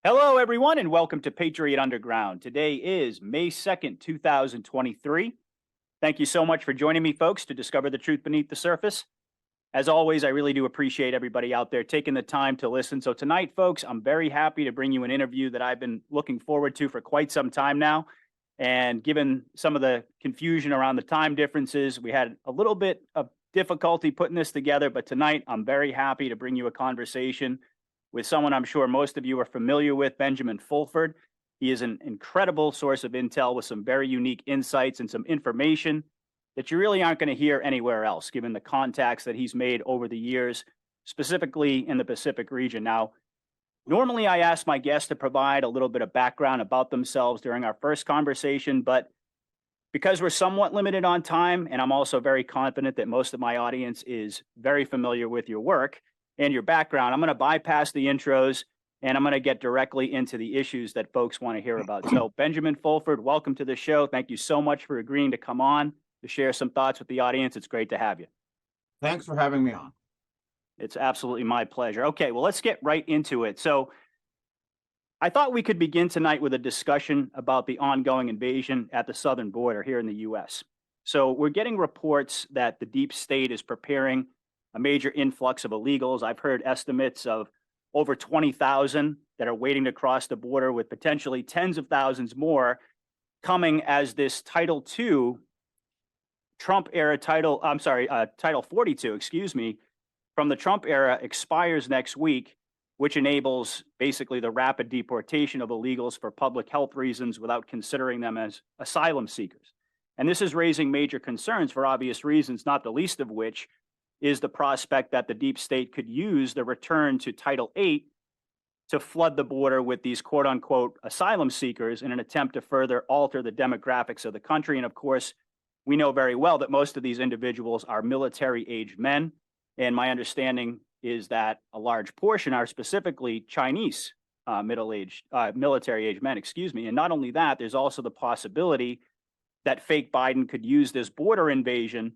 Hello, everyone, and welcome to Patriot Underground. Today is May 2nd, 2023. Thank you so much for joining me, folks, to discover the truth beneath the surface. As always, I really do appreciate everybody out there taking the time to listen. So, tonight, folks, I'm very happy to bring you an interview that I've been looking forward to for quite some time now. And given some of the confusion around the time differences, we had a little bit of difficulty putting this together. But tonight, I'm very happy to bring you a conversation with someone I'm sure most of you are familiar with, Benjamin Fulford. He is an incredible source of intel with some very unique insights and some information that you really aren't going to hear anywhere else, given the contacts that he's made over the years, specifically in the Pacific region. Now, normally I ask my guests to provide a little bit of background about themselves during our first conversation, but because we're somewhat limited on time, and I'm also very confident that most of my audience is very familiar with your work and your background, I'm going to bypass the intros and I'm going to get directly into the issues that folks want to hear about. So, Benjamin Fulford, welcome to the show. Thank you so much for agreeing to come on to share some thoughts with the audience. It's great to have you. Thanks for having me on. It's absolutely my pleasure. Okay, well, let's get right into it. So, I thought we could begin tonight with a discussion about the ongoing invasion at the southern border here in the US. So, we're getting reports that the deep state is preparing a major influx of illegals. I've heard estimates of over 20,000 that are waiting to cross the border, with potentially tens of thousands more coming as this Title II Trump era Title 42, excuse me, from the Trump era expires next week, which enables basically the rapid deportation of illegals for public health reasons without considering them as asylum seekers. And this is raising major concerns for obvious reasons, not the least of which is the prospect that the deep state could use the return to Title VIII to flood the border with these quote unquote asylum seekers in an attempt to further alter the demographics of the country. And of course, we know very well that most of these individuals are military aged men. And my understanding is that a large portion are specifically Chinese military aged men, excuse me. And not only that, there's also the possibility that fake Biden could use this border invasion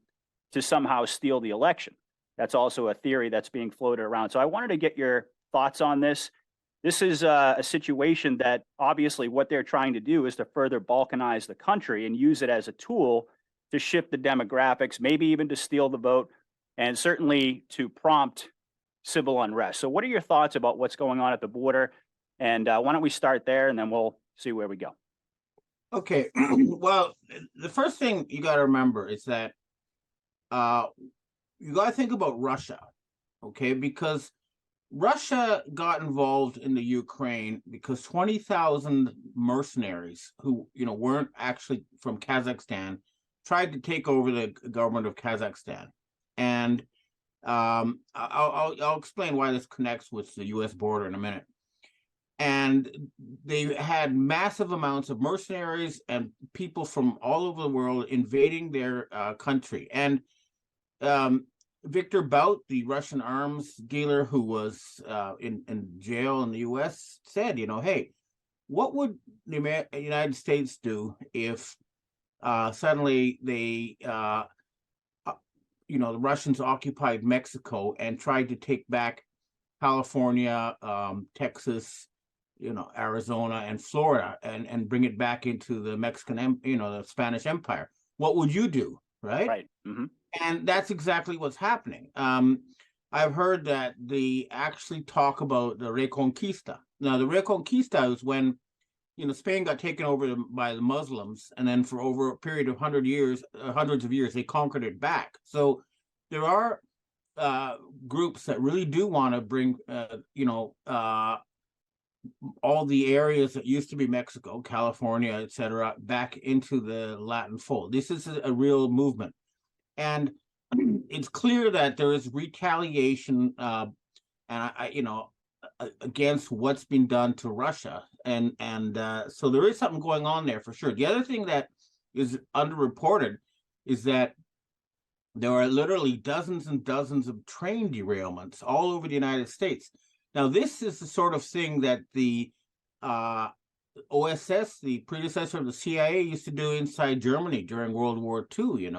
to somehow steal the election. That's also a theory that's being floated around. So I wanted to get your thoughts on this. This is a situation that obviously what they're trying to do is to further balkanize the country and use it as a tool to shift the demographics, maybe even to steal the vote, and certainly to prompt civil unrest. So what are your thoughts about what's going on at the border? And why don't we start there and then we'll see where we go. Okay, well, the first thing you got to remember is that you got to think about Russia, okay? Because Russia got involved in the Ukraine because 20,000 mercenaries who, weren't actually from Kazakhstan tried to take over the government of Kazakhstan. And I'll explain why this connects with the U.S. border in a minute. And they had massive amounts of mercenaries and people from all over the world invading their country. And Victor Bout, the Russian arms dealer who was in jail in the U.S., said, hey, what would the United States do if suddenly they, the Russians occupied Mexico and tried to take back California, Texas, Arizona and Florida and bring it back into the Mexican, the Spanish Empire? What would you do? Right. Right. Mm-hmm. And that's exactly what's happening. I've heard that they actually talk about the Reconquista. Now, the Reconquista is when, Spain got taken over by the Muslims, and then for over a period of hundreds of years, they conquered it back. So there are groups that really do want to bring, all the areas that used to be Mexico, California, etc., back into the Latin fold. This is a real movement. And it's clear that there is retaliation, against what's been done to Russia, and so there is something going on there for sure. The other thing that is underreported is that there are literally dozens and dozens of train derailments all over the United States. Now, this is the sort of thing that the OSS, the predecessor of the CIA, used to do inside Germany during World War II.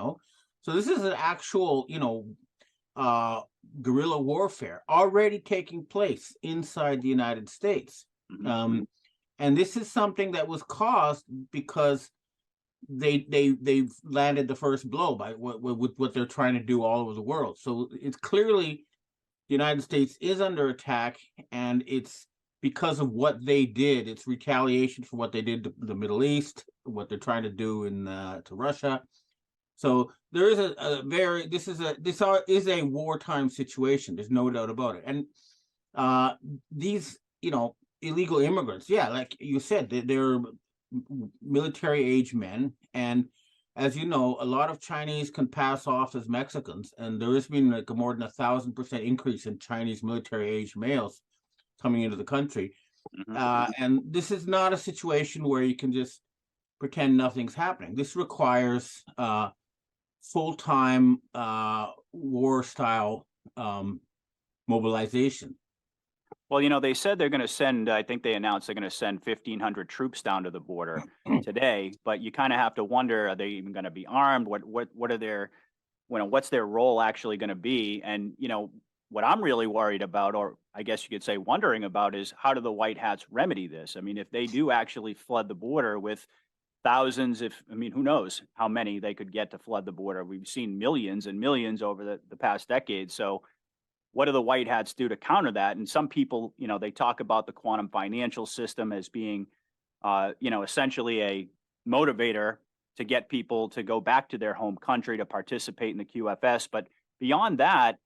So this is an actual, guerrilla warfare already taking place inside the United States. And this is something that was caused because they've landed the first blow by what they're trying to do all over the world. So it's clearly the United States is under attack, and it's because of what they did. It's retaliation for what they did to the Middle East, what they're trying to do to Russia. So there is this is a wartime situation. There's no doubt about it. And these illegal immigrants, yeah, like you said, they're military age men, and as you know, a lot of Chinese can pass off as Mexicans, and there has been like a more than 1,000% increase in Chinese military age males coming into the country. And this is not a situation where you can just pretend nothing's happening. This requires full-time war-style mobilization. Well, they said they're going to send, I think they announced they're going to send 1,500 troops down to the border today, but you kind of have to wonder, are they even going to be armed? What are their, what's their role actually going to be? And, what I'm really worried about, or I guess you could say wondering about, is how do the White Hats remedy this? I mean, if they do actually flood the border with thousands, who knows how many they could get to flood the border? We've seen millions and millions over the past decade. So what do the White Hats do to counter that? And some people, they talk about the quantum financial system as being, essentially a motivator to get people to go back to their home country to participate in the QFS. But beyond that,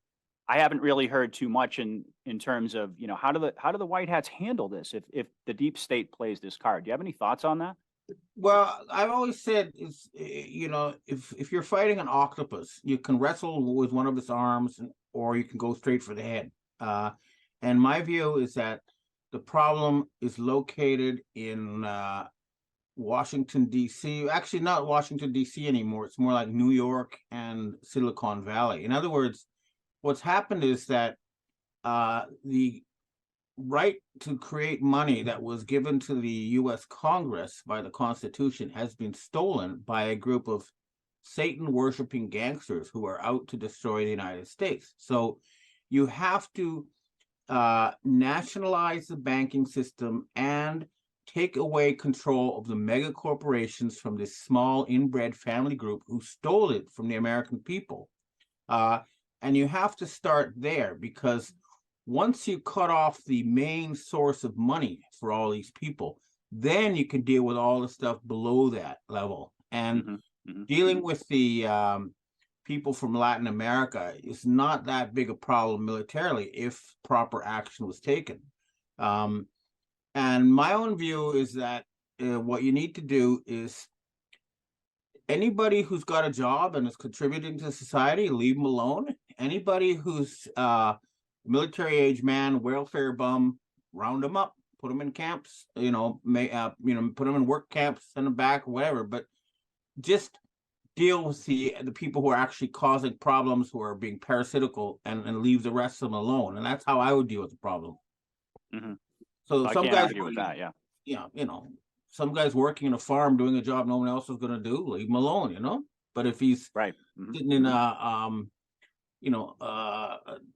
I haven't really heard too much in terms of, how do the White Hats handle this if the deep state plays this card? Do you have any thoughts on that? Well, I've always said, if you're fighting an octopus, you can wrestle with one of its arms, or you can go straight for the head. And my view is that the problem is located in Washington, D.C. Actually, not Washington, D.C. anymore. It's more like New York and Silicon Valley. In other words, what's happened is that the right to create money that was given to the U.S. Congress by the Constitution has been stolen by a group of Satan-worshiping gangsters who are out to destroy the United States. So you have to nationalize the banking system and take away control of the mega corporations from this small inbred family group who stole it from the American people. And you have to start there, because once you cut off the main source of money for all these people, then you can deal with all the stuff below that level. And dealing with the people from Latin America is not that big a problem militarily if proper action was taken. And my own view is that what you need to do is, anybody who's got a job and is contributing to society, leave them alone. Anybody who's military age man, welfare bum, round them up, put them in camps, put them in work camps, send them back, whatever. But just deal with the people who are actually causing problems, who are being parasitical, and leave the rest of them alone. And that's how I would deal with the problem. So some guys argue with that, some guy's working in a farm doing a job no one else is going to do, leave him alone, But if he's sitting in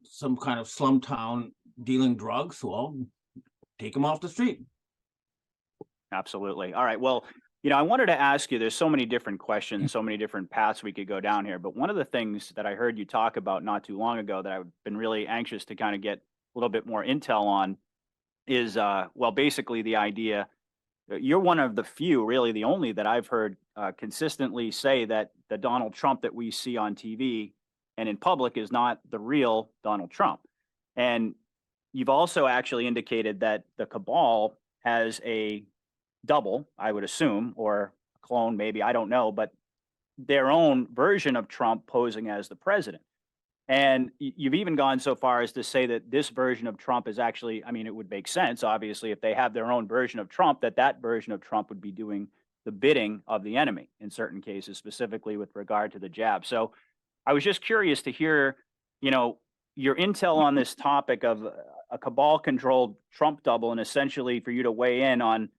some kind of slum town dealing drugs, well, take him off the street. Absolutely. All right. Well, I wanted to ask you, there's so many different questions, so many different paths we could go down here. But one of the things that I heard you talk about not too long ago that I've been really anxious to kind of get a little bit more intel on is, basically the idea, you're one of the few, really the only, that I've heard consistently say that the Donald Trump that we see on TV and in public is not the real Donald Trump. And you've also actually indicated that the cabal has a double, I would assume, or a clone, maybe, I don't know, but their own version of Trump posing as the president. And you've even gone so far as to say that this version of Trump is actually, it would make sense, obviously, if they have their own version of Trump, that version of Trump would be doing the bidding of the enemy in certain cases, specifically with regard to the jab. So I was just curious to hear, your intel on this topic of a cabal-controlled Trump double, and essentially for you to weigh in on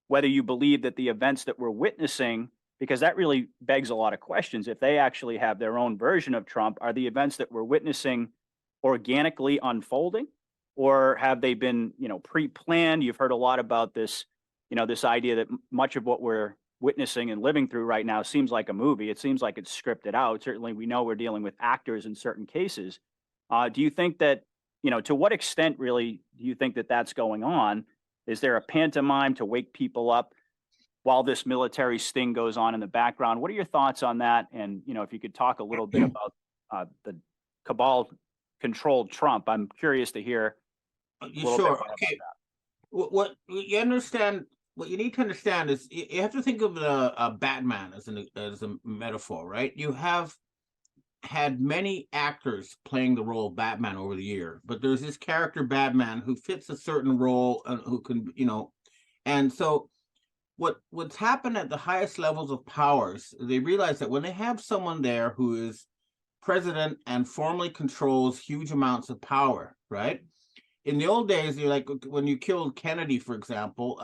whether you believe that the events that we're witnessing, because that really begs a lot of questions. If they actually have their own version of Trump, are the events that we're witnessing organically unfolding, or have they been, pre-planned? You've heard a lot about this, this idea that much of what we're witnessing and living through right now seems like a movie. It seems like it's scripted out. Certainly, we know we're dealing with actors in certain cases. Do you think that, to what extent really do you think that that's going on? Is there a pantomime to wake people up while this military sting goes on in the background? What are your thoughts on that? And, if you could talk a little bit about the cabal controlled Trump, I'm curious to hear a little bit Sure. more about Okay. that. What you understand, what you need to understand is you have to think of a Batman as a metaphor, right? You have had many actors playing the role of Batman over the year, but there's this character Batman who fits a certain role and who can, and so what's happened at the highest levels of powers, they realize that when they have someone there who is president and formally controls huge amounts of power, right? In the old days, you're like when you killed Kennedy, for example,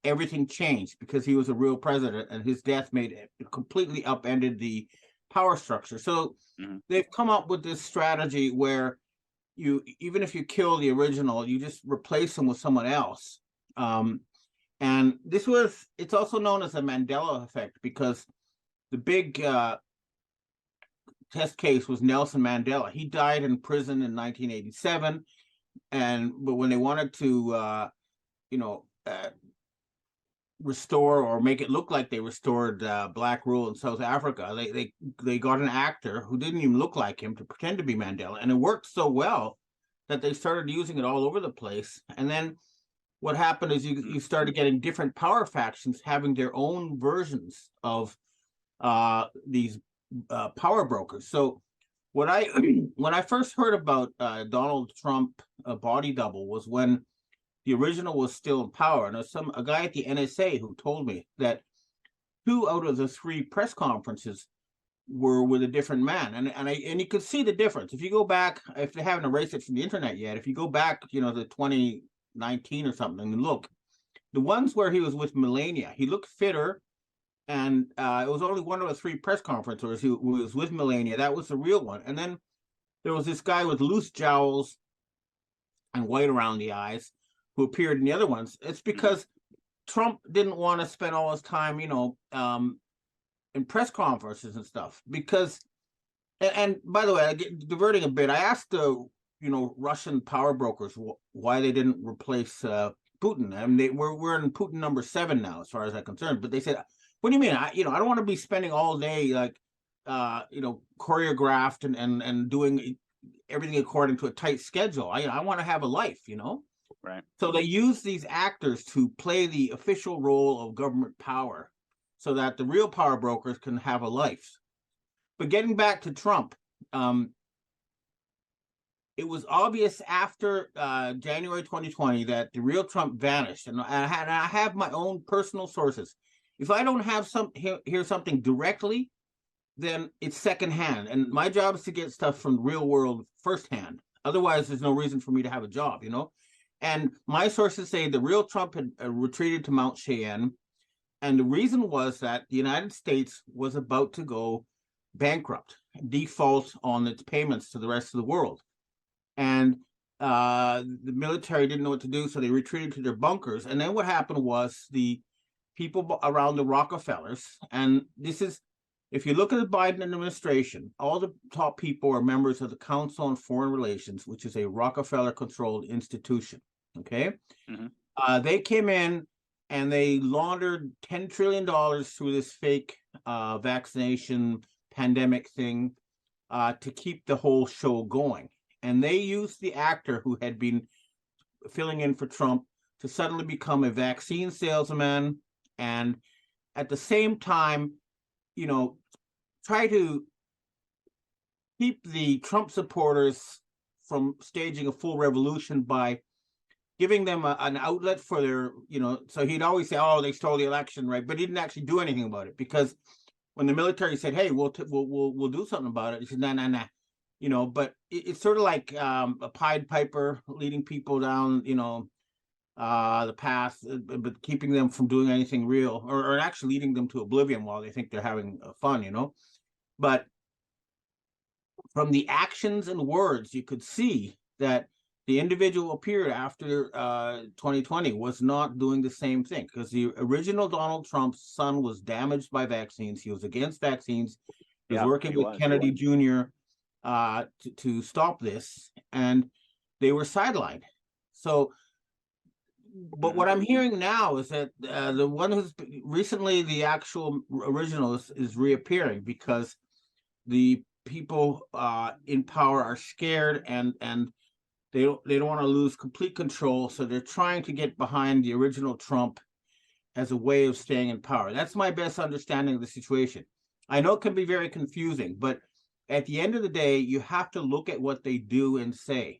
everything changed because he was a real president, and his death made it completely upended the power structure. So they've come up with this strategy where even if you kill the original, you just replace him with someone else. And it's also known as the Mandela effect because the big test case was Nelson Mandela. He died in prison in 1987. But when they wanted to, restore or make it look like they restored black rule in South Africa, they got an actor who didn't even look like him to pretend to be Mandela, and it worked so well that they started using it all over the place. And then what happened is you started getting different power factions having their own versions of these power brokers. So when I first heard about Donald Trump body double was when the original was still in power, and there's a guy at the NSA who told me that 2 out of the 3 press conferences were with a different man, and you could see the difference if you go back. If they haven't erased it from the internet yet, if you go back, to 2019 or something, and look, the ones where he was with Melania, he looked fitter. And it was only 1 of the 3 press conferences who was with Melania. That was the real one. And then there was this guy with loose jowls and white around the eyes who appeared in the other ones. It's because Trump didn't want to spend all his time, in press conferences and stuff. Because, and by the way, diverting a bit, I asked the, Russian power brokers why they didn't replace Putin. I mean, we're in Putin number 7 now, as far as I'm concerned. But they said, what do you mean? I don't want to be spending all day like, choreographed and doing everything according to a tight schedule. I want to have a life, Right. So they use these actors to play the official role of government power so that the real power brokers can have a life. But getting back to Trump, it was obvious after January 2020 that the real Trump vanished. And I have my own personal sources. If I don't have hear something directly, then it's secondhand. And my job is to get stuff from the real world firsthand. Otherwise, there's no reason for me to have a job, And my sources say the real Trump had retreated to Mount Cheyenne. And the reason was that the United States was about to go bankrupt, default on its payments to the rest of the world. And the military didn't know what to do, so they retreated to their bunkers. And then what happened was the people around the Rockefellers, and this is, if you look at the Biden administration, all the top people are members of the Council on Foreign Relations, which is a Rockefeller-controlled institution, okay? They came in and they laundered $10 trillion through this fake vaccination pandemic thing to keep the whole show going. And they used the actor who had been filling in for Trump to suddenly become a vaccine salesman, and at the same time, try to keep the Trump supporters from staging a full revolution by giving them an outlet for their, so he'd always say, oh, they stole the election, right? But he didn't actually do anything about it, because when the military said, hey, we'll do something about it, he said, nah. But it's sort of like a Pied Piper leading people down, the path, but keeping them from doing anything real, or actually leading them to oblivion while they think they're having fun, But from the actions and words, you could see that the individual appeared after 2020 was not doing the same thing, because the original Donald Trump's son was damaged by vaccines. He was against vaccines. He was Yeah, working he with was. Kennedy Jr. To stop this, and they were sidelined. So, but what I'm hearing now is that the one who's recently the actual original is reappearing, because the people in power are scared, and they don't want to lose complete control, so they're trying to get behind the original Trump as a way of staying in power. That's my best understanding of the situation. I know it can be very confusing, but at the end of the day, you have to look at what they do and say,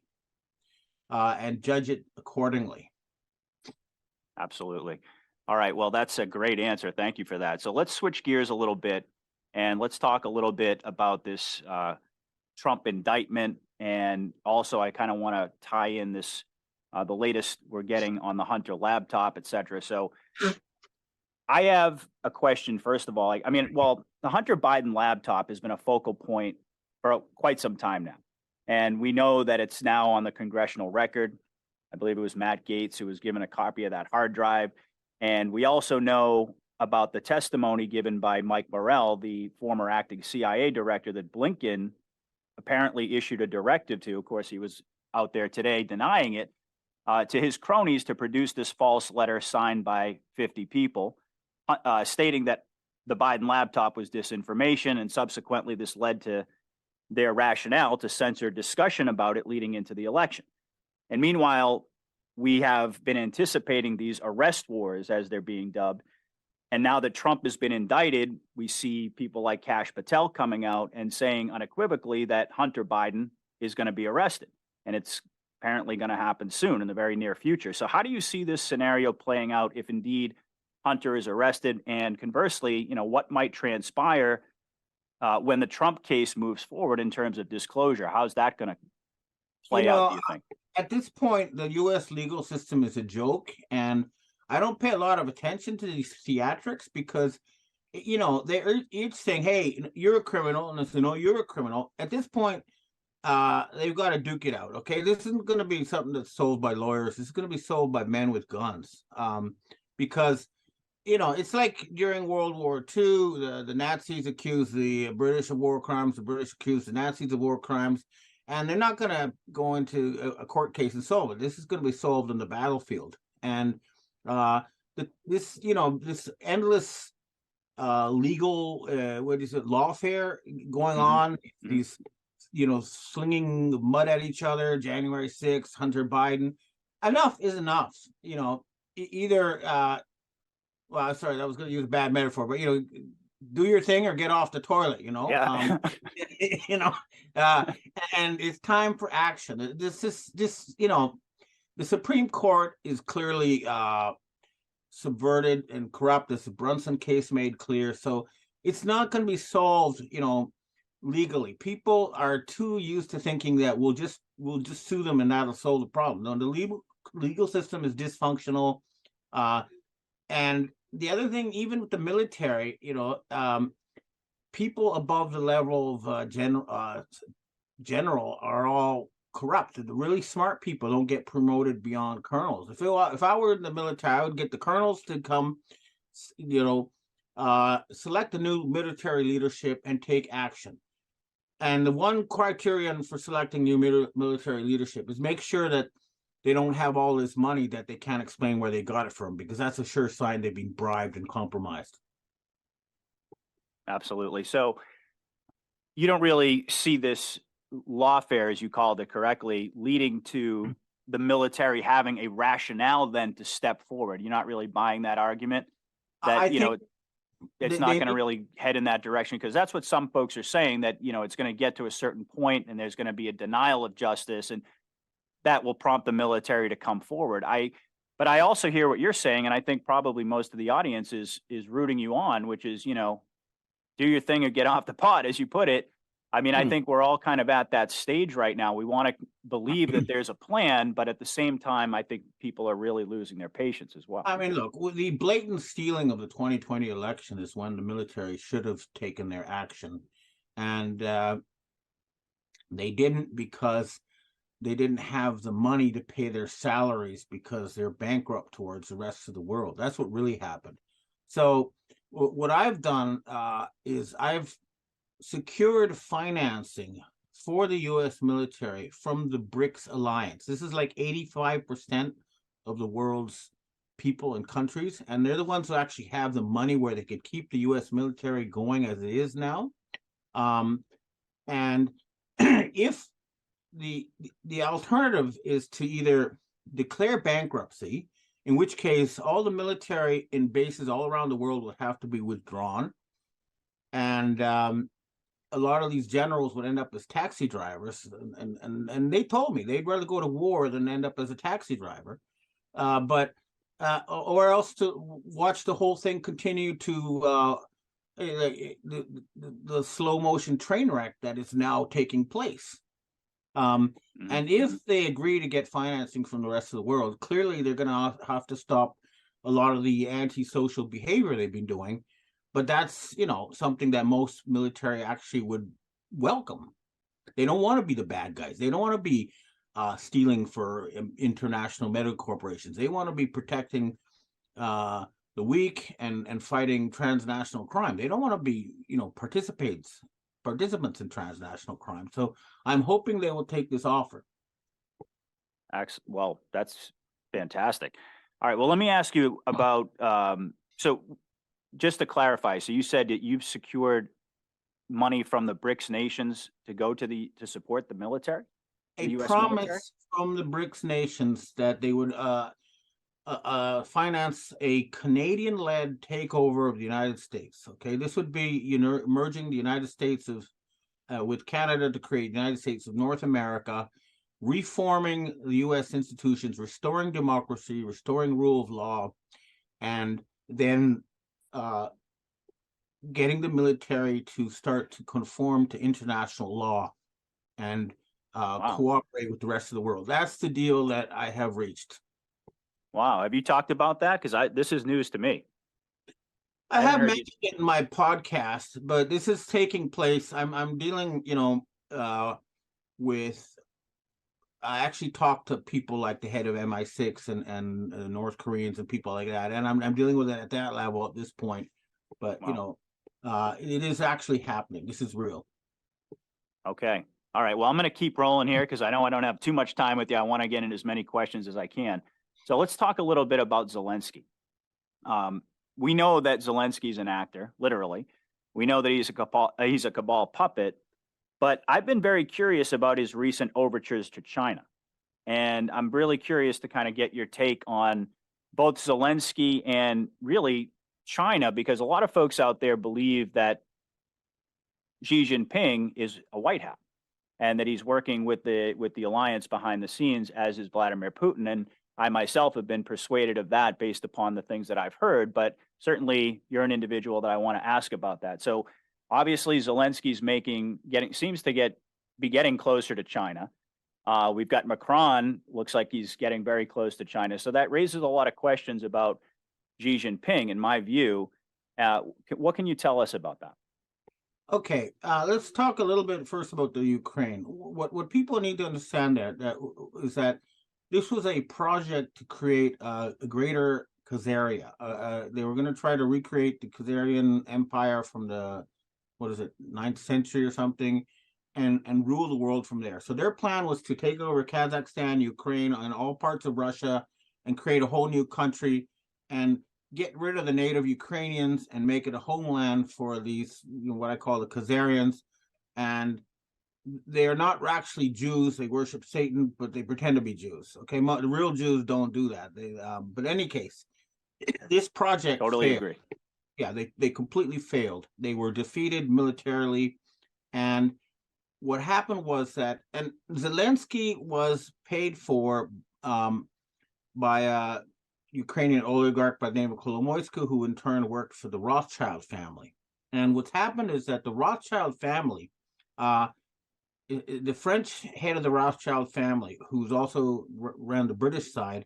and judge it accordingly. Absolutely. All right. Well, that's a great answer. Thank you for that. So let's switch gears a little bit and let's talk a little bit about this Trump indictment. And also, I kind of want to tie in this, the latest we're getting on the Hunter laptop, et cetera. So I have a question, first of all. I mean, well, the Hunter Biden laptop has been a focal point for quite some time now. And we know that it's now on the congressional record. I believe it was Matt Gaetz who was given a copy of that hard drive. And we also know about the testimony given by Mike Morrell, the former acting CIA director, that Blinken apparently issued a directive to. Of course, he was out there today denying it, to his cronies to produce this false letter signed by 50 people, stating that the Biden laptop was disinformation. And subsequently, this led to their rationale to censor discussion about it leading into the election. And meanwhile, we have been anticipating these arrest wars, as they're being dubbed. And now that Trump has been indicted, we see people like Kash Patel coming out and saying unequivocally that Hunter Biden is going to be arrested. And it's apparently going to happen soon, in the very near future. So how do you see this scenario playing out if indeed Hunter is arrested? And conversely, what might transpire when the Trump case moves forward in terms of disclosure? How's that going to play out, do you think? At this point, the U.S. legal system is a joke, and I don't pay a lot of attention to these theatrics, because, they're each saying, hey, you're a criminal, and it's, you're a criminal. At this point, they've got to duke it out, okay? This isn't going to be something that's sold by lawyers. This is going to be sold by men with guns, because, it's like during World War II, the Nazis accused the British of war crimes, the British accused the Nazis of war crimes, and they're not going to go into a court case and solve it. This is going to be solved on the battlefield. And this endless legal lawfare going on, these slinging mud at each other, January 6th, Hunter Biden. Enough is enough. Either well, sorry, I was going to use a bad metaphor, but do your thing or get off the toilet. Yeah. And it's time for action. The Supreme Court is clearly subverted and corrupt, as the Brunson case made clear. So it's not going to be solved, legally. People are too used to thinking that we'll just sue them and that'll solve the problem. No, the legal system is dysfunctional. And the other thing, even with the military, people above the level of general are all corrupt. The really smart people don't get promoted beyond colonels. If I were in the military, I would get the colonels to come, select the new military leadership and take action. And the one criterion for selecting new military leadership is make sure that they don't have all this money that they can't explain where they got it from, because that's a sure sign they've been bribed and compromised. Absolutely. So you don't really see this lawfare, as you called it correctly, leading to the military having a rationale then to step forward. You're not really buying that argument that, it's not going to really head in that direction, because that's what some folks are saying, that, it's going to get to a certain point and there's going to be a denial of justice, and that will prompt the military to come forward. But I also hear what you're saying, and I think probably most of the audience is rooting you on, which is, do your thing or get off the pot, as you put it. I mean, I think we're all kind of at that stage right now. We want to believe that there's a plan, but at the same time, I think people are really losing their patience as well. I mean, look, the blatant stealing of the 2020 election is when the military should have taken their action. And they didn't, because they didn't have the money to pay their salaries because they're bankrupt towards the rest of the world. That's what really happened. So what I've done is I've secured financing for the U.S. military from the BRICS alliance. This is like 85% of the world's people and countries, and they're the ones who actually have the money where they could keep the U.S. military going as it is now. And if the alternative is to either declare bankruptcy, in which case all the military in bases all around the world would have to be withdrawn, and a lot of these generals would end up as taxi drivers, and they told me they'd rather go to war than end up as a taxi driver, or else to watch the whole thing continue to the slow motion train wreck that is now taking place. And if they agree to get financing from the rest of the world, clearly they're going to have to stop a lot of the antisocial behavior they've been doing. But that's, something that most military actually would welcome. They don't want to be the bad guys. They don't want to be stealing for international medical corporations. They want to be protecting the weak and fighting transnational crime. They don't want to be, participants in transnational crime. So I'm hoping they will take this offer. Well, that's fantastic. All right. Well, let me ask you about, so just to clarify, so you said that you've secured money from the BRICS nations to go to support the military? A promise from the BRICS nations that they would finance a Canadian-led takeover of the United States. Okay, this would be merging the United States with Canada to create the United States of North America, reforming the U.S. institutions, restoring democracy, restoring rule of law, and then getting the military to start to conform to international law and cooperate with the rest of the world. That's the deal that I have reached. Wow. Have you talked about that? Because this is news to me. I have mentioned it in my podcast, but this is taking place. I'm dealing, with. I actually talked to people like the head of MI6 and North Koreans and people like that, and I'm dealing with it at that level at this point. But wow. It is actually happening. This is real. Okay. All right. Well, I'm going to keep rolling here because I know I don't have too much time with you. I want to get in as many questions as I can. So let's talk a little bit about Zelensky. We know that Zelensky's an actor, literally. We know that he's a cabal puppet. But I've been very curious about his recent overtures to China. And I'm really curious to kind of get your take on both Zelensky and really China, because a lot of folks out there believe that Xi Jinping is a white hat and that he's working with the alliance behind the scenes, as is Vladimir Putin. And I myself have been persuaded of that based upon the things that I've heard. But certainly you're an individual that I want to ask about that. So obviously, Zelensky's seems to be getting closer to China. We've got Macron, looks like he's getting very close to China. So that raises a lot of questions about Xi Jinping, in my view. What can you tell us about that? Okay, let's talk a little bit first about the Ukraine. What people need to understand is that this was a project to create a greater Khazaria. They were going to try to recreate the Khazarian Empire from the 9th century or something, and rule the world from there. So their plan was to take over Kazakhstan, Ukraine, and all parts of Russia and create a whole new country and get rid of the native Ukrainians and make it a homeland for these, what I call the Khazarians. And they are not actually Jews. They worship Satan, but they pretend to be Jews. Okay, the real Jews don't do that. But in any case, this project totally failed. Agree. Yeah, they completely failed. They were defeated militarily. And what happened was that, and Zelensky was paid for by a Ukrainian oligarch by the name of Kolomoisky, who in turn worked for the Rothschild family. And what's happened is that the Rothschild family, the French head of the Rothschild family, who's also ran the British side,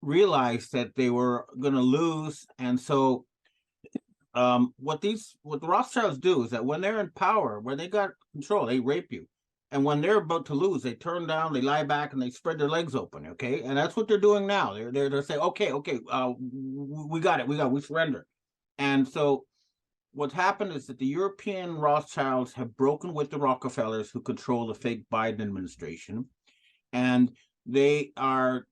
realized that they were going to lose. And so what the Rothschilds do is that when they're in power, when they got control, they rape you. And when they're about to lose, they turn down, they lie back, and they spread their legs open. Okay, and that's what they're doing now. They're saying, okay, we got it, we surrender. And so what's happened is that the European Rothschilds have broken with the Rockefellers, who control the fake Biden administration, and they are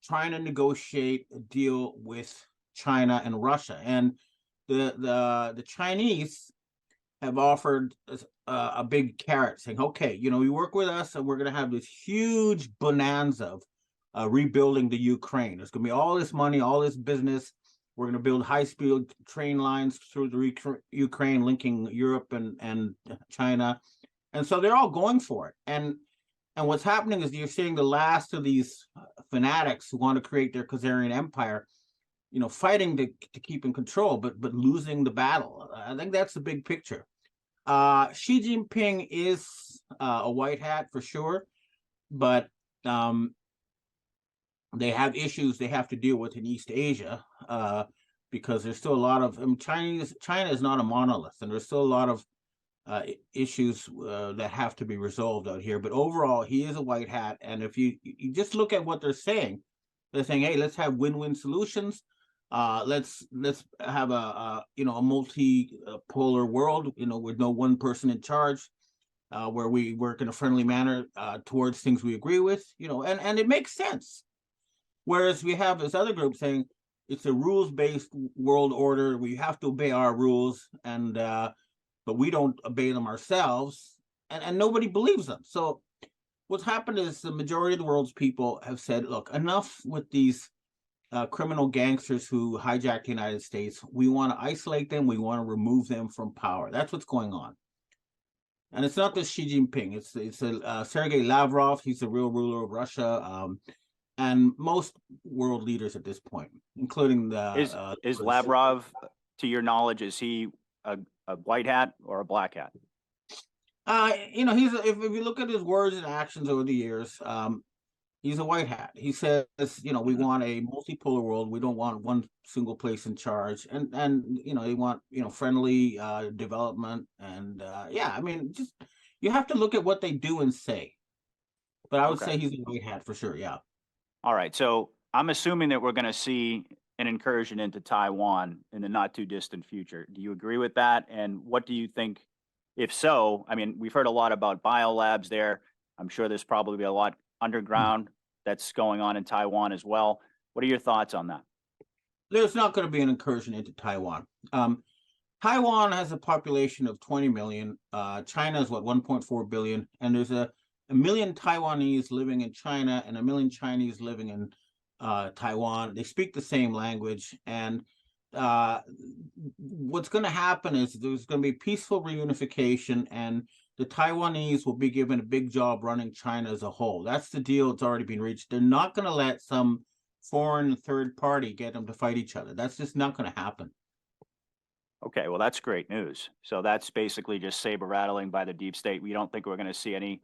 trying to negotiate a deal with China and Russia. And the Chinese have offered a big carrot, saying, okay, you work with us and we're going to have this huge bonanza of rebuilding the Ukraine. There's going to be all this money, all this business. We're going to build high-speed train lines through the Ukraine, linking Europe and China. And so they're all going for it. And what's happening is you're seeing the last of these fanatics who want to create their Khazarian empire, fighting to keep in control, but losing the battle. I think that's the big picture. Xi Jinping is a white hat for sure, but they have issues they have to deal with in East Asia, because there's still a lot of China is not a monolith, and there's still a lot of issues that have to be resolved out here. But overall, he is a white hat, and if you just look at what they're saying, hey, let's have win-win solutions. Let's have a multi-polar world, with no one person in charge, where we work in a friendly manner towards things we agree with, and it makes sense. Whereas we have this other group saying it's a rules-based world order. We have to obey our rules, and but we don't obey them ourselves, and nobody believes them. So what's happened is the majority of the world's people have said, look, enough with these criminal gangsters who hijacked the United States. We want to isolate them. We want to remove them from power. That's what's going on. And it's not just Xi Jinping. It's Sergei Lavrov. He's the real ruler of Russia, and most world leaders at this point, including the is Lavrov, to your knowledge, is he a white hat or a black hat? He's if you look at his words and actions over the years, he's a white hat. He says, we want a multipolar world. We don't want one single place in charge, and they want friendly development, and just you have to look at what they do and say. But I would say he's a white hat for sure. Yeah. All right. So I'm assuming that we're going to see an incursion into Taiwan in the not too distant future. Do you agree with that? And what do you think? If so, I mean, we've heard a lot about biolabs there. I'm sure there's probably a lot underground that's going on in Taiwan as well. What are your thoughts on that? There's not going to be an incursion into Taiwan. Taiwan has a population of 20 million. China is 1.4 billion, and there's a million Taiwanese living in China and a million Chinese living in Taiwan. They speak the same language, and what's going to happen is there's going to be peaceful reunification, and the Taiwanese will be given a big job running China as a whole. That's the deal that's already been reached. They're not going to let some foreign third party get them to fight each other. That's just not going to happen. Okay, well, that's great news. So that's basically just saber rattling by the deep state. We don't think we're going to see any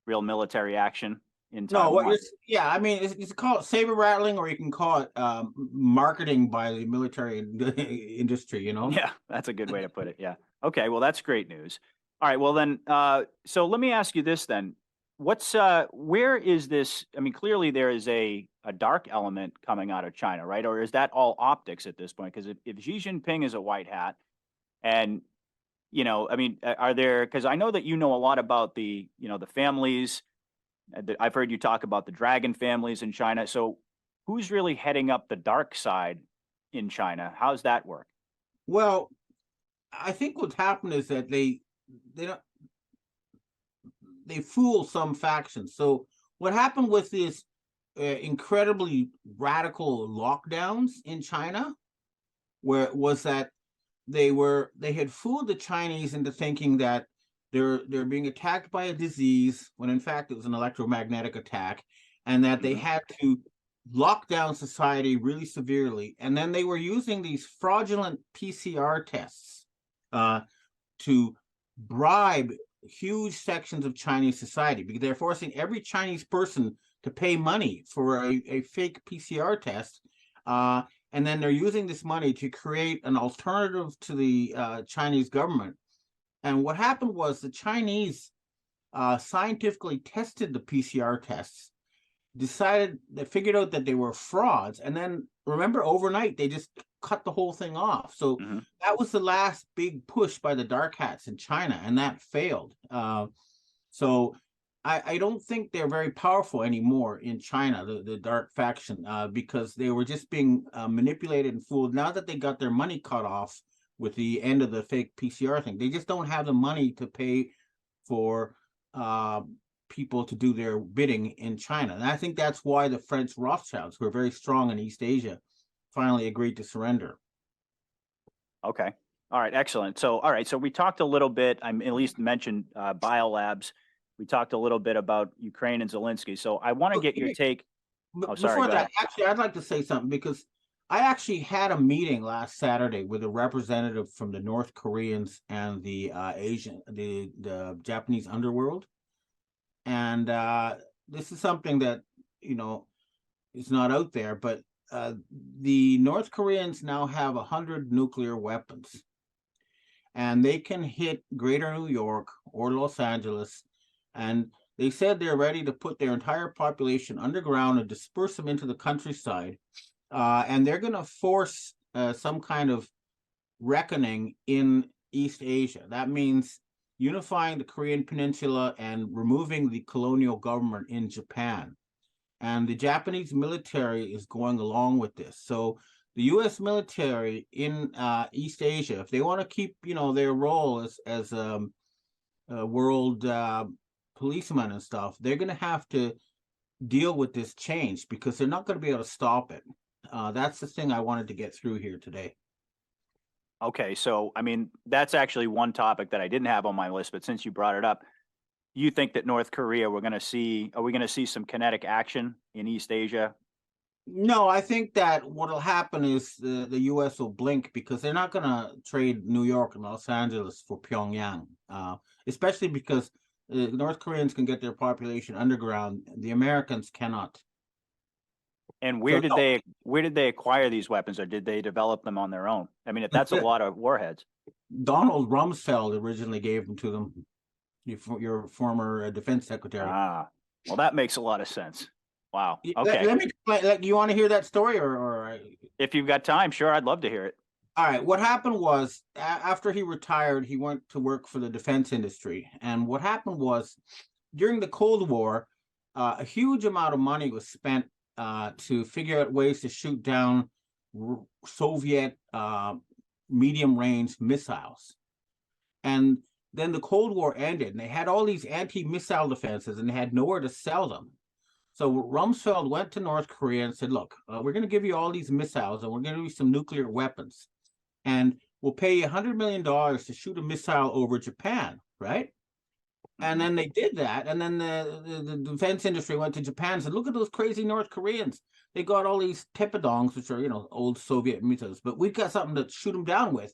real military action in Taiwan. No, it's called saber rattling, or you can call it marketing by the military industry. Yeah, that's a good way to put it. Yeah. Okay, well, that's great news. All right, well then, so let me ask you this then. Where is this? I mean, clearly there is a dark element coming out of China, right? Or is that all optics at this point? Because if Xi Jinping is a white hat, and are there? Because I know that you know a lot about the families. I've heard you talk about the dragon families in China. So, who's really heading up the dark side in China? How's that work? Well, I think what's happened is that they fool some factions. So what happened with these incredibly radical lockdowns in China, where was that they had fooled the Chinese into thinking that they're being attacked by a disease, when in fact it was an electromagnetic attack, and that they had to lock down society really severely. And then they were using these fraudulent PCR tests to bribe huge sections of Chinese society, because they're forcing every Chinese person to pay money for a fake PCR test. And then they're using this money to create an alternative to the Chinese government. And what happened was the Chinese scientifically tested the PCR tests, they figured out that they were frauds, and then remember overnight they just cut the whole thing off. So that was the last big push by the dark hats in China, and that failed. So I don't think they're very powerful anymore in China, the dark faction, because they were just being manipulated and fooled. Now that they got their money cut off with the end of the fake PCR thing, they just don't have the money to pay for people to do their bidding in China. And I think that's why the French Rothschilds, who are very strong in East Asia, finally agreed to surrender. Okay. All right. Excellent. So, all right. So we talked a little bit, I at least mentioned biolabs. We talked a little bit about Ukraine and Zelensky. So I want to get your take. Before that, actually, I'd like to say something, because I actually had a meeting last Saturday with a representative from the North Koreans and the the Japanese underworld. And this is something that, is not out there, but the North Koreans now have 100 nuclear weapons, and they can hit Greater New York or Los Angeles. And they said they're ready to put their entire population underground and disperse them into the countryside. And they're going to force some kind of reckoning in East Asia. That means unifying the Korean Peninsula and removing the colonial government in Japan. And the Japanese military is going along with this. So the U.S. military in East Asia, if they want to keep, their role as world policemen and stuff, they're going to have to deal with this change, because they're not going to be able to stop it. That's the thing I wanted to get through here today. Okay. So, I mean, that's actually one topic that I didn't have on my list, but since you brought it up, you think that North Korea, are we going to see some kinetic action in East Asia? No, I think that what'll happen is the U.S. will blink, because they're not going to trade New York and Los Angeles for Pyongyang, especially because the North Koreans can get their population underground. The Americans cannot. And where did they acquire these weapons, or did they develop them on their own? I mean, that's a lot of warheads. Donald Rumsfeld originally gave them to them, your former defense secretary. Ah, well, that makes a lot of sense. Wow. Okay. Let me explain. You want to hear that story, or if you've got time, sure, I'd love to hear it. All right. What happened was, after he retired, he went to work for the defense industry. And what happened was, during the Cold War, a huge amount of money was spent to figure out ways to shoot down Soviet medium-range missiles. And then the Cold War ended, and they had all these anti-missile defenses, and they had nowhere to sell them. So Rumsfeld went to North Korea and said, look, we're going to give you all these missiles, and we're going to give you some nuclear weapons. And we'll pay you $100 million to shoot a missile over Japan, right? And then they did that. And then the defense industry went to Japan and said, look at those crazy North Koreans. They got all these Tepidongs, which are, old Soviet missiles, but we've got something to shoot them down with.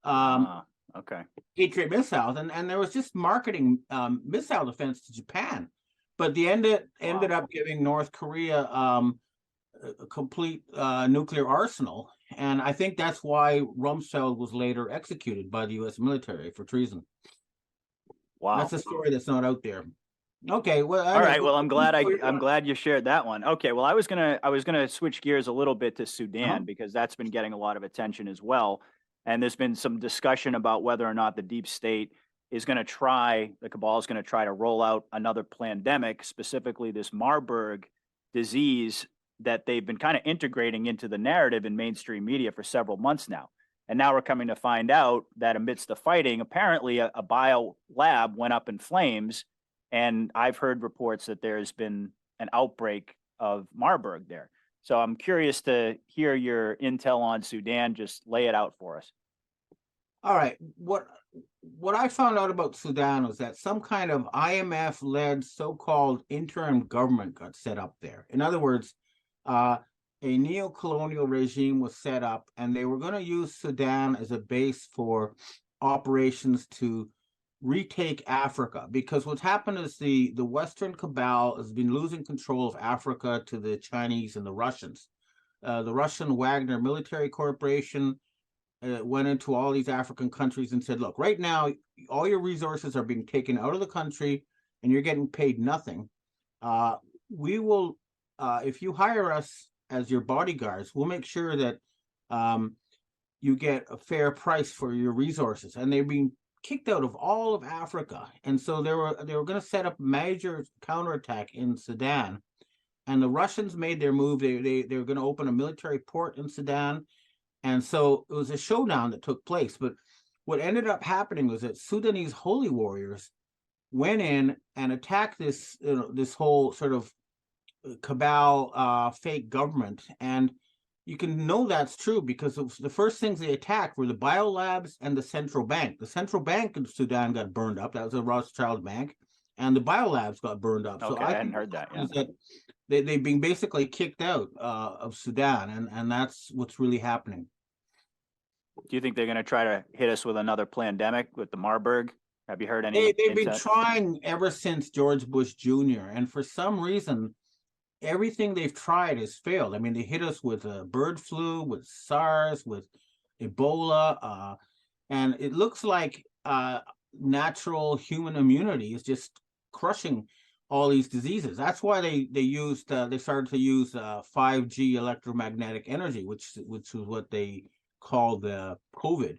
Okay. Patriot missiles. And there was just marketing missile defense to Japan. But the ended up giving North Korea a complete nuclear arsenal. And I think that's why Rumsfeld was later executed by the U.S. military for treason. Wow. That's a story that's not out there. Okay. Well, all right. Well, I'm glad you shared that one. Okay. Well, I was gonna switch gears a little bit to Sudan, because that's been getting a lot of attention as well. And there's been some discussion about whether or not the deep state is going to the cabal is going to try to roll out another pandemic, specifically this Marburg disease that they've been kind of integrating into the narrative in mainstream media for several months now. And now we're coming to find out that amidst the fighting, apparently a bio lab went up in flames. And I've heard reports that there's been an outbreak of Marburg there. So I'm curious to hear your intel on Sudan. Just lay it out for us. All right. What I found out about Sudan was that some kind of IMF-led so-called interim government got set up there. In other words, a neo-colonial regime was set up, and they were going to use Sudan as a base for operations to retake Africa. Because what's happened is the Western cabal has been losing control of Africa to the Chinese and the Russians. The Russian Wagner Military Corporation went into all these African countries and said, look, right now, all your resources are being taken out of the country. and you're getting paid nothing, we will, if you hire us as your bodyguards, we'll make sure that you get a fair price for your resources. And they're being kicked out of all of Africa, and so they were going to set up major counterattack in Sudan. And the Russians made their move. They were going to open a military port in Sudan, and so it was a showdown that took place. But what ended up happening was that Sudanese holy warriors went in and attacked this this whole sort of cabal fake government. And you can know that's true because the first things they attacked were the biolabs and the central bank. The central bank in Sudan got burned up. That was a Rothschild bank, and the biolabs got burned up. Okay, So I hadn't heard that. Yeah. that they've been basically kicked out of Sudan, and that's what's really happening. Do you think they're going to try to hit us with another pandemic with the Marburg? Have you heard any? They've been trying ever since George Bush Jr., and for some reason, everything they've tried has failed. I mean, they hit us with bird flu, with SARS, with Ebola, and it looks like natural human immunity is just crushing all these diseases. That's why they started to use 5G electromagnetic energy, which was what they call the COVID.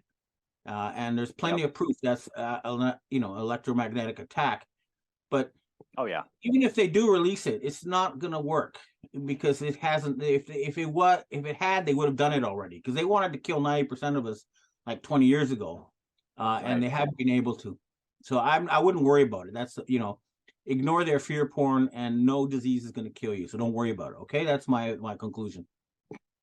And there's plenty of proof that's electromagnetic attack. But oh yeah, even if they do release it, it's not going to work because it hasn't. If it had, they would have done it already because they wanted to kill 90% of us like 20 years ago, and they haven't been able to. So I wouldn't worry about it. That's ignore their fear porn, and no disease is going to kill you. So don't worry about it. Okay, that's my conclusion.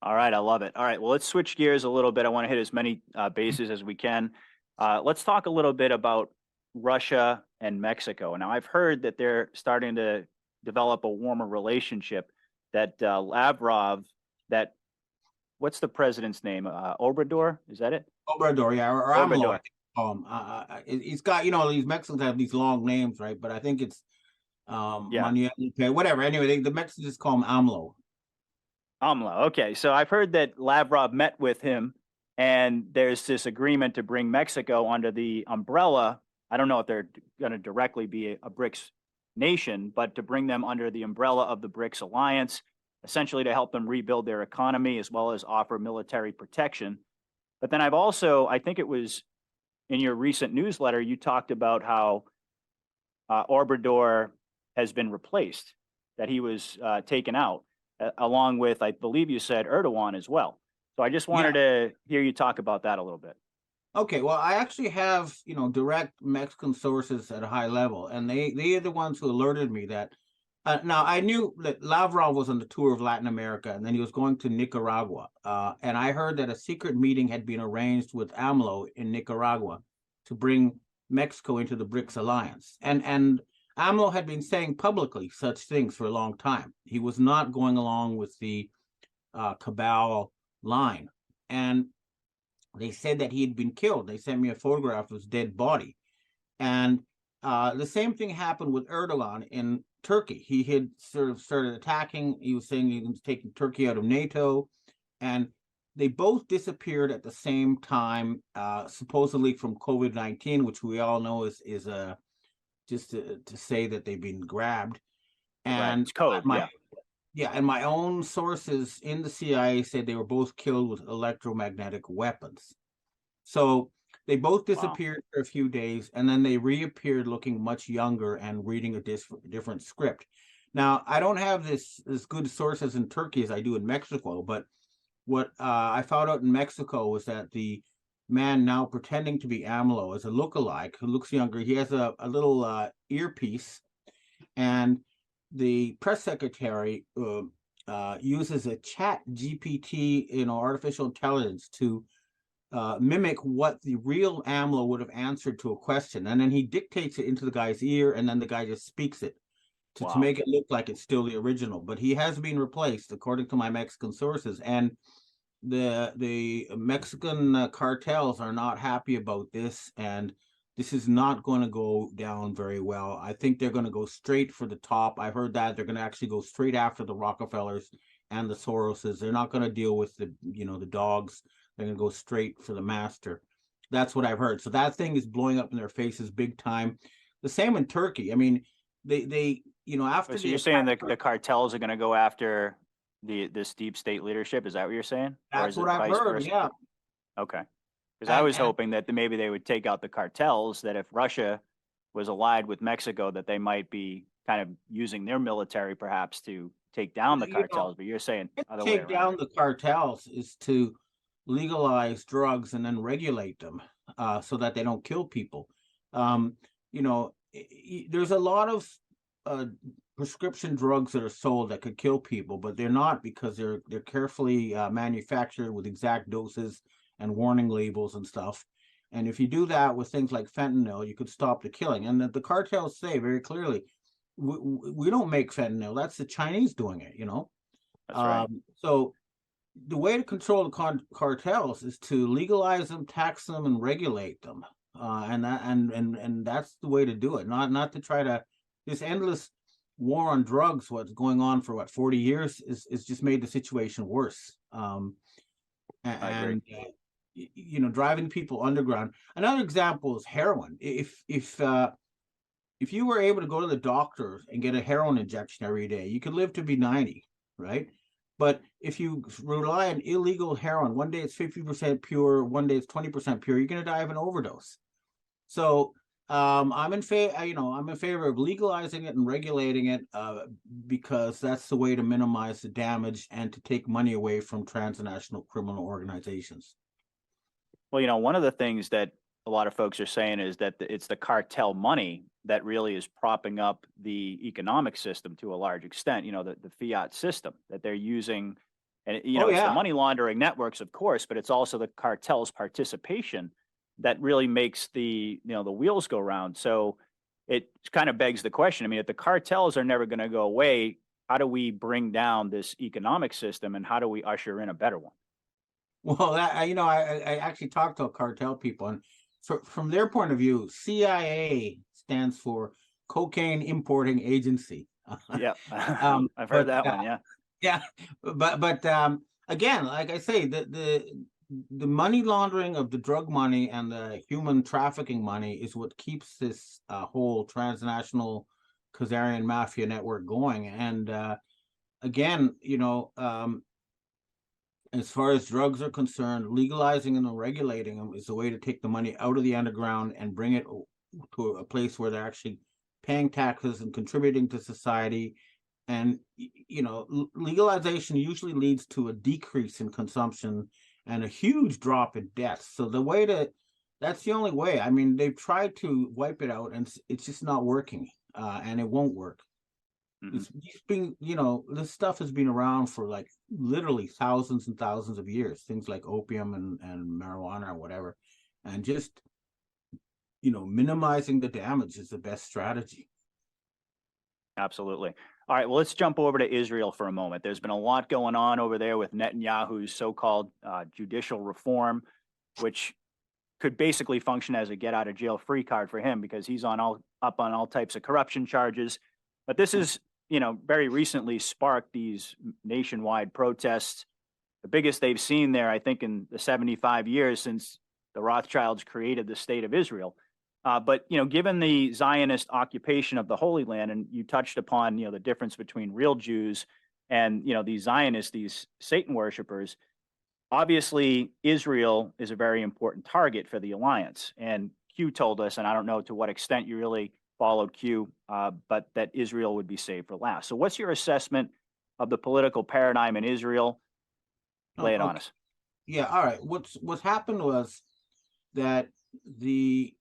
All right, I love it. All right, well, let's switch gears a little bit. I want to hit as many bases as we can. Let's talk a little bit about Russia and Mexico. Now, I've heard that they're starting to develop a warmer relationship. That Lavrov, what's the president's name? Obrador, is that it? Obrador, yeah, or Obrador. He's got, these Mexicans have these long names, right? But I think it's Manuel, whatever. Anyway, the Mexicans just call him AMLO. AMLO. Okay, so I've heard that Lavrov met with him, and there's this agreement to bring Mexico under the umbrella. I don't know if they're going to directly be a BRICS nation, but to bring them under the umbrella of the BRICS alliance, essentially to help them rebuild their economy as well as offer military protection. But then I think it was in your recent newsletter, you talked about how Obrador has been replaced, that he was taken out, along with, I believe you said, Erdogan as well. So I just wanted to hear you talk about that a little bit. Okay, well, I actually have, direct Mexican sources at a high level, and they are the ones who alerted me that. Now, I knew that Lavrov was on the tour of Latin America, and then he was going to Nicaragua. And I heard that a secret meeting had been arranged with AMLO in Nicaragua to bring Mexico into the BRICS alliance. And AMLO had been saying publicly such things for a long time. He was not going along with the cabal line. And they said that he had been killed. They sent me a photograph of his dead body. And the same thing happened with Erdogan in Turkey. He had sort of started attacking. He was saying he was taking Turkey out of NATO. And they both disappeared at the same time, supposedly from COVID-19, which we all know is just to say that they've been grabbed. And it's code, and my own sources in the CIA said they were both killed with electromagnetic weapons. So they both disappeared for a few days, and then they reappeared looking much younger and reading a different script. Now, I don't have as good sources in Turkey as I do in Mexico, but what I found out in Mexico was that the man now pretending to be AMLO is a lookalike who looks younger. He has a little earpiece, and the press secretary uses a chat GPT, artificial intelligence to mimic what the real AMLO would have answered to a question. And then he dictates it into the guy's ear, and then the guy just speaks it to make it look like it's still the original. But he has been replaced, according to my Mexican sources. And the Mexican cartels are not happy about this, and this is not going to go down very well. I think they're going to go straight for the top. I've heard that they're going to actually go straight after the Rockefellers and the Soroses. They're not going to deal with the dogs. They're going to go straight for the master. That's what I've heard. So that thing is blowing up in their faces big time. The same in Turkey. I mean, they after So the you're saying attack, the cartels are going to go after this deep state leadership? Is that what you're saying? Or that's is what it I've vice heard. versa? Yeah, Okay. Because I was and hoping that maybe they would take out the cartels, that if Russia was allied with Mexico, that they might be kind of using their military perhaps to take down the you know, cartels. But you're saying to other way take around. down the cartels is to legalize drugs and then regulate them, so that they don't kill people. Um, there's a lot of uh, prescription drugs that are sold that could kill people, but they're not, because they're carefully manufactured with exact doses and warning labels and stuff. And if you do that with things like fentanyl, you could stop the killing. And the cartels say very clearly, we don't make fentanyl. That's the Chinese doing it, That's right. So the way to control the cartels is to legalize them, tax them, and regulate them. And that's the way to do it. Not to try to, this endless war on drugs, what's going on for 40 years, is just made the situation worse. I agree. And driving people underground. Another example is heroin. If you were able to go to the doctor and get a heroin injection every day, you could live to be 90, right? But if you rely on illegal heroin, one day it's 50% pure, one day it's 20% pure, you're going to die of an overdose. So I'm in favor. I'm in favor of legalizing it and regulating it, because that's the way to minimize the damage and to take money away from transnational criminal organizations. Well, one of the things that a lot of folks are saying is that it's the cartel money that really is propping up the economic system to a large extent, the fiat system that they're using. And, Oh it's the yeah. money laundering networks, of course, but it's also the cartel's participation that really makes the wheels go round. So it kind of begs the question. I mean, if the cartels are never going to go away, how do we bring down this economic system and how do we usher in a better one? Well, I actually talked to cartel people, and from their point of view, CIA stands for Cocaine Importing Agency. Yeah. I've heard But that one. Yeah. yeah, but again, like I say, the money laundering of the drug money and the human trafficking money is what keeps this whole transnational Khazarian mafia network going. And again, as far as drugs are concerned, legalizing them and regulating them is the way to take the money out of the underground and bring it to a place where they're actually paying taxes and contributing to society. And legalization usually leads to a decrease in consumption and a huge drop in deaths. So that's the only way. I mean, they've tried to wipe it out, and it's just not working, and it won't work. Mm-hmm. This stuff has been around for like literally thousands and thousands of years. Things like opium and marijuana or whatever, and just minimizing the damage is the best strategy. Absolutely. All right. Well, let's jump over to Israel for a moment. There's been a lot going on over there with Netanyahu's so-called judicial reform, which could basically function as a get-out-of-jail-free card for him because he's up on all types of corruption charges. But this is, very recently sparked these nationwide protests, the biggest they've seen there, I think, in the 75 years since the Rothschilds created the state of Israel. But given the Zionist occupation of the Holy Land, and you touched upon the difference between real Jews and these Zionists, these Satan worshipers, obviously Israel is a very important target for the alliance. And Q told us, and I don't know to what extent you really followed Q, but that Israel would be saved for last. So, what's your assessment of the political paradigm in Israel? Lay it on us. Yeah. All right. What happened was that the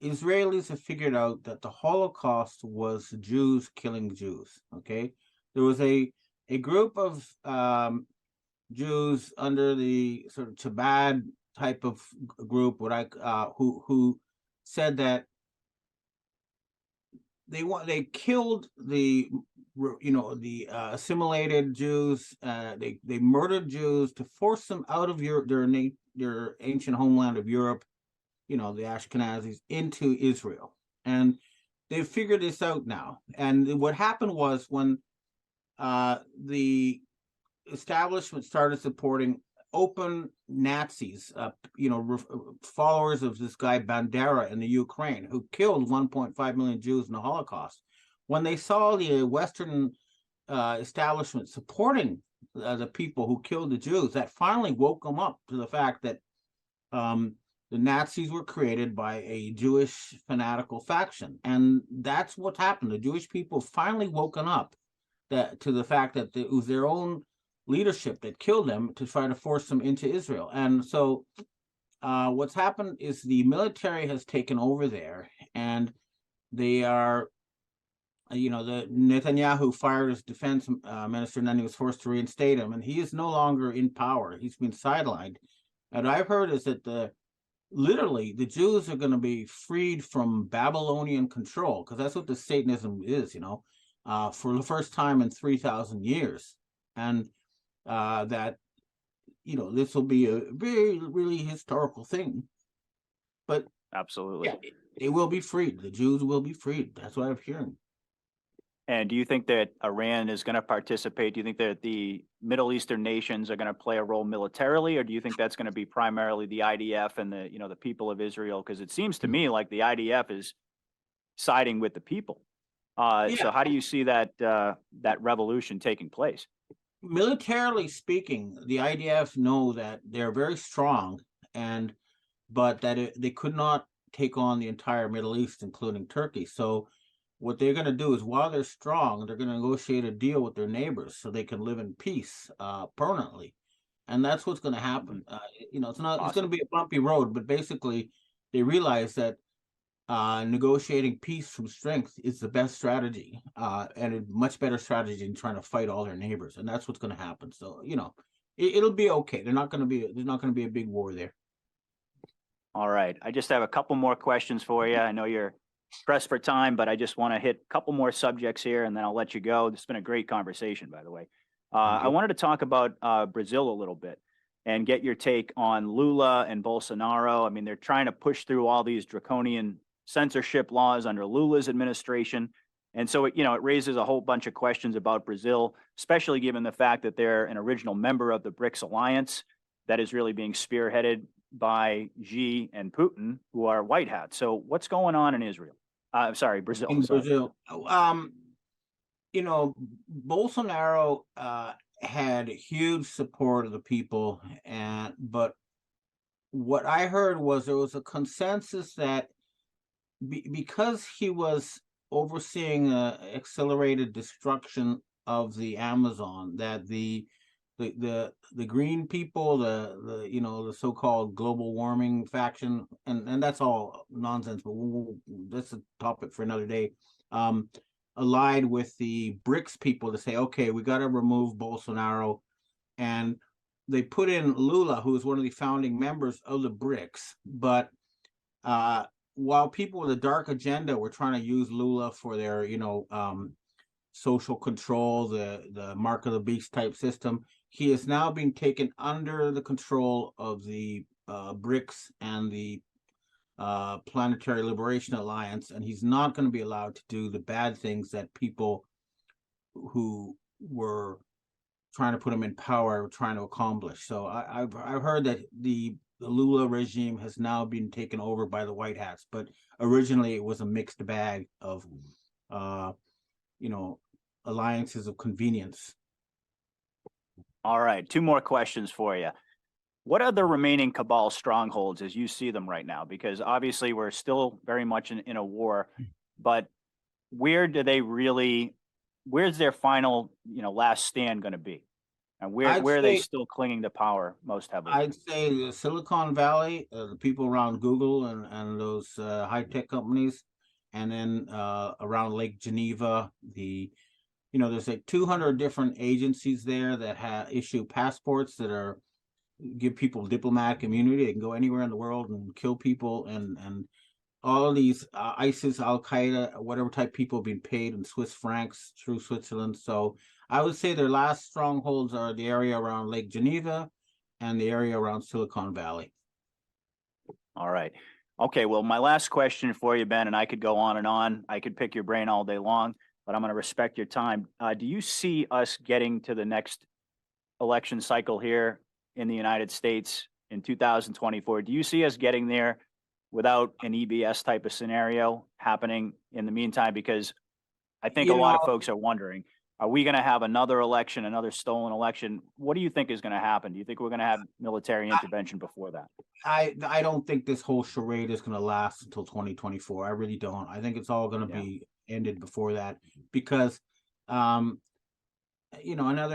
Israelis have figured out that the Holocaust was Jews killing Jews. Okay, there was a group of Jews under the sort of Chabad type of group, who said that they killed the assimilated Jews. They murdered Jews to force them out of their ancient homeland of Europe, the Ashkenazis, into Israel. And they've figured this out now. And what happened was when the establishment started supporting open Nazis, followers of this guy Bandera in the Ukraine, who killed 1.5 million Jews in the Holocaust. When they saw the Western establishment supporting the people who killed the Jews, that finally woke them up to the fact that the Nazis were created by a Jewish fanatical faction. And that's what happened. The Jewish people finally woken up to the fact that it was their own leadership that killed them to try to force them into Israel. And so what's happened is the military has taken over there, and they are, the Netanyahu fired his defense minister, and then he was forced to reinstate him, and he is no longer in power. He's been sidelined. And I've heard is that literally the Jews are going to be freed from Babylonian control, because that's what the Satanism is, for the first time in 3,000 years. And that, this will be a very, really historical thing. But absolutely, yeah, they will be freed. The Jews will be freed. That's what I'm hearing. And do you think that Iran is going to participate? Do you think that the Middle Eastern nations are going to play a role militarily, or do you think that's going to be primarily the IDF and the people of Israel? Because it seems to me like the IDF is siding with the people. So how do you see that revolution taking place? Militarily speaking, the IDF know that they're very strong, but that they could not take on the entire Middle East, including Turkey. So what they're going to do is, while they're strong, they're going to negotiate a deal with their neighbors so they can live in peace permanently. And that's what's going to happen. It's not. Awesome. It's going to be a bumpy road, but basically, they realize that negotiating peace from strength is the best strategy, and a much better strategy than trying to fight all their neighbors. And that's what's going to happen. So it'll be okay. There's not going to be a big war there. All right. I just have a couple more questions for you. I know you're pressed for time, but I just want to hit a couple more subjects here, and then I'll let you go. This has been a great conversation, by the way. I wanted to talk about Brazil a little bit and get your take on Lula and Bolsonaro. I mean, they're trying to push through all these draconian censorship laws under Lula's administration. And so, it raises a whole bunch of questions about Brazil, especially given the fact that they're an original member of the BRICS alliance that is really being spearheaded by Xi and Putin, who are white hats. So what's going on in Israel? Brazil. Brazil. Bolsonaro had huge support of the people, but what I heard was there was a consensus that because he was overseeing accelerated destruction of the Amazon, that the green people, the so-called global warming faction, and that's all nonsense, but that's a topic for another day, allied with the BRICS people to say, okay, we got to remove Bolsonaro. And they put in Lula, who is one of the founding members of the BRICS. But while people with a dark agenda were trying to use Lula for their, social control, the mark of the beast type system, he is now being taken under the control of the BRICS and the Planetary Liberation Alliance, and he's not going to be allowed to do the bad things that people who were trying to put him in power were trying to accomplish. So I've heard that the Lula regime has now been taken over by the white hats, but originally it was a mixed bag of alliances of convenience. All right, two more questions for you. What are the remaining cabal strongholds as you see them right now? Because obviously we're still very much in a war, but where's their final, last stand going to be? And where are they still clinging to power most heavily? I'd say the Silicon Valley, the people around Google and those high-tech companies, and then around Lake Geneva, there's like 200 different agencies there that issue passports that give people diplomatic immunity. They can go anywhere in the world and kill people, and all of these ISIS, Al Qaeda, whatever type people being paid in Swiss francs through Switzerland. So I would say their last strongholds are the area around Lake Geneva and the area around Silicon Valley. All right. Okay. Well, my last question for you, Ben, and I could go on and on. I could pick your brain all day long, but I'm going to respect your time. Do you see us getting to the next election cycle here in the United States in 2024. Do you see us getting there without an EBS type of scenario happening in the meantime? Because I think a lot of folks are wondering, are we going to have another election, another stolen election? What do you think is going to happen? Do you think we're going to have military intervention before that? I don't think this whole charade is going to last until 2024. I really don't. I think it's all going to be ended before that, because another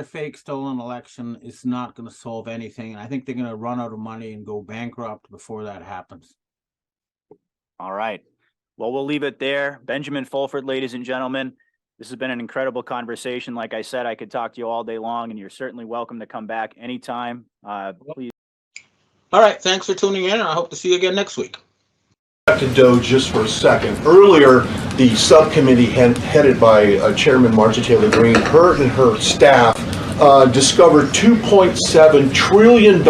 fake stolen election is not going to solve anything. And I think they're going to run out of money and go bankrupt before that happens. All right. Well, we'll leave it there. Benjamin Fulford, ladies and gentlemen, this has been an incredible conversation. Like I said, I could talk to you all day long, and you're certainly welcome to come back anytime. Please. All right. Thanks for tuning in, and I hope to see you again next week. Back to DOGE just for a second. Earlier, the subcommittee headed by Chairman Marcia Taylor Greene, her and her staff discovered $2.7 trillion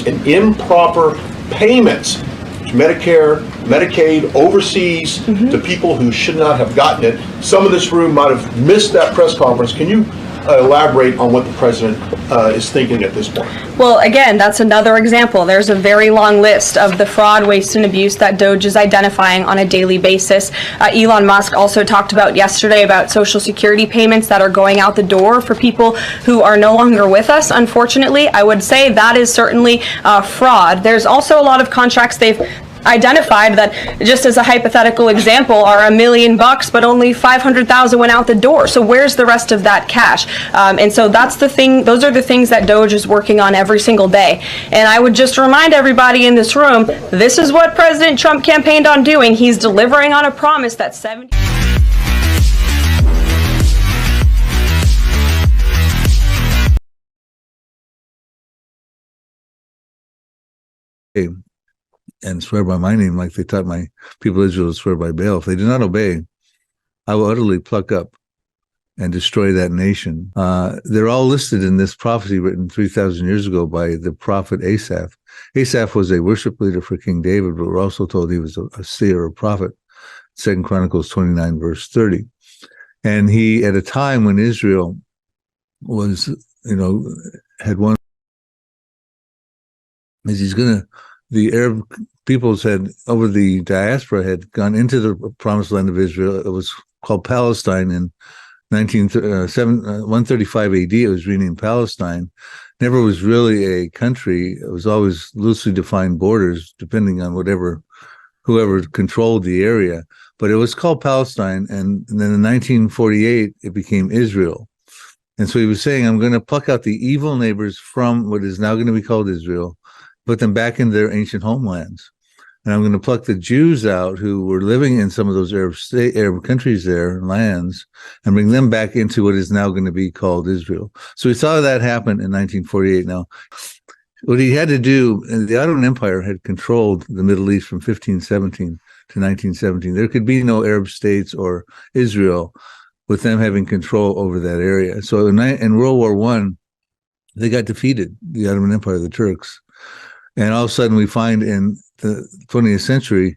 in improper payments to Medicare, Medicaid, overseas, to people who should not have gotten it. Some of this room might have missed that press conference. Can you elaborate on what the president is thinking at this point? Well, again, that's another example. There's a very long list of the fraud, waste, and abuse that DOGE is identifying on a daily basis. Elon Musk also talked about yesterday about Social Security payments that are going out the door for people who are no longer with us. Unfortunately, I would say that is certainly fraud. There's also a lot of contracts they've identified that, just as a hypothetical example, are $1 million, but only 500,000 went out the door. So where's the rest of that cash? And so that's the thing. Those are the things that DOGE is working on every single day. And I would just remind everybody in this room, this is what President Trump campaigned on doing. He's delivering on a promise that 70. And swear by my name, like they taught my people of Israel to swear by Baal. If they do not obey, I will utterly pluck up and destroy that nation. They're all listed in this prophecy written 3,000 years ago by the prophet Asaph. Asaph was a worship leader for King David, but we're also told he was a seer, a prophet. 2 Chronicles 29, verse 30. And he, at a time when Israel was, had won, the Arab peoples had, over the diaspora, had gone into the promised land of Israel. It was called Palestine in 135 AD. It was renamed Palestine. Never was really a country. It was always loosely defined borders, depending on whoever controlled the area. But it was called Palestine. And then in 1948, it became Israel. And so he was saying, I'm going to pluck out the evil neighbors from what is now going to be called Israel, put them back in their ancient homelands. And I'm going to pluck the Jews out who were living in some of those Arab countries there, lands, and bring them back into what is now going to be called Israel. So we saw that happen in 1948. Now, what he had to do, the Ottoman Empire had controlled the Middle East from 1517 to 1917. There could be no Arab states or Israel with them having control over that area. So in World War I, they got defeated, the Ottoman Empire, the Turks. And all of a sudden we find in the 20th century,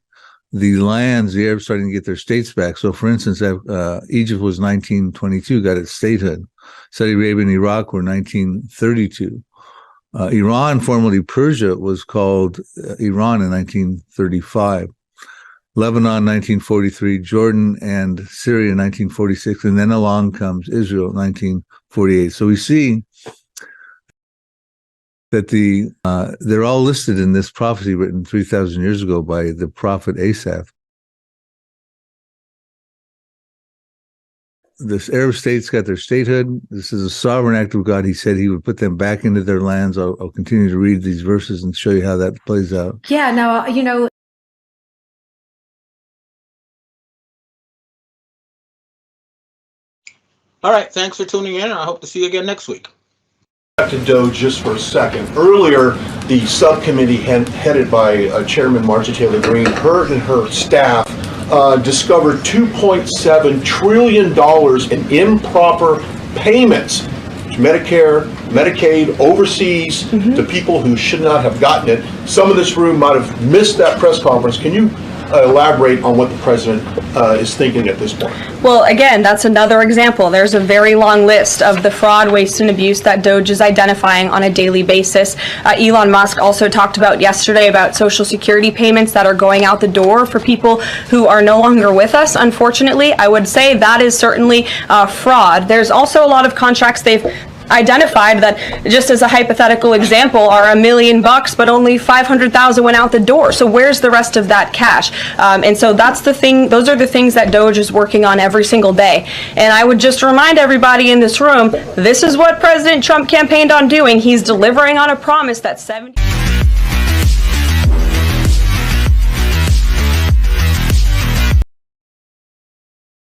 the Arabs starting to get their states back. So for instance, Egypt was 1922, got its statehood. Saudi Arabia and Iraq were 1932. Iran, formerly Persia, was called Iran in 1935. Lebanon, 1943, Jordan and Syria, 1946, and then along comes Israel, 1948. So we see that they're all listed in this prophecy written 3,000 years ago by the prophet Asaph. The Arab states got their statehood. This is a sovereign act of God. He said he would put them back into their lands. I'll continue to read these verses and show you how that plays out. Yeah, now, All right. Thanks for tuning in, and I hope to see you again next week. Back to DOGE just for a second. Earlier, the subcommittee headed by Chairman Marcia Taylor Greene, her and her staff discovered $2.7 trillion in improper payments to Medicare, Medicaid overseas to people who should not have gotten it. Some in this room might have missed that press conference. Can you elaborate on what the president is thinking at this point? Well, again, that's another example. There's a very long list of the fraud, waste, and abuse that DOGE is identifying on a daily basis. Elon Musk also talked about yesterday about Social Security payments that are going out the door for people who are no longer with us. Unfortunately, I would say that is certainly fraud. There's also a lot of contracts they've identified that, just as a hypothetical example, are $1 million, but only 500,000 went out the door. So where's the rest of that cash? And so that's the thing. Those are the things that DOGE is working on every single day. And I would just remind everybody in this room, this is what President Trump campaigned on doing. He's delivering on a promise that 70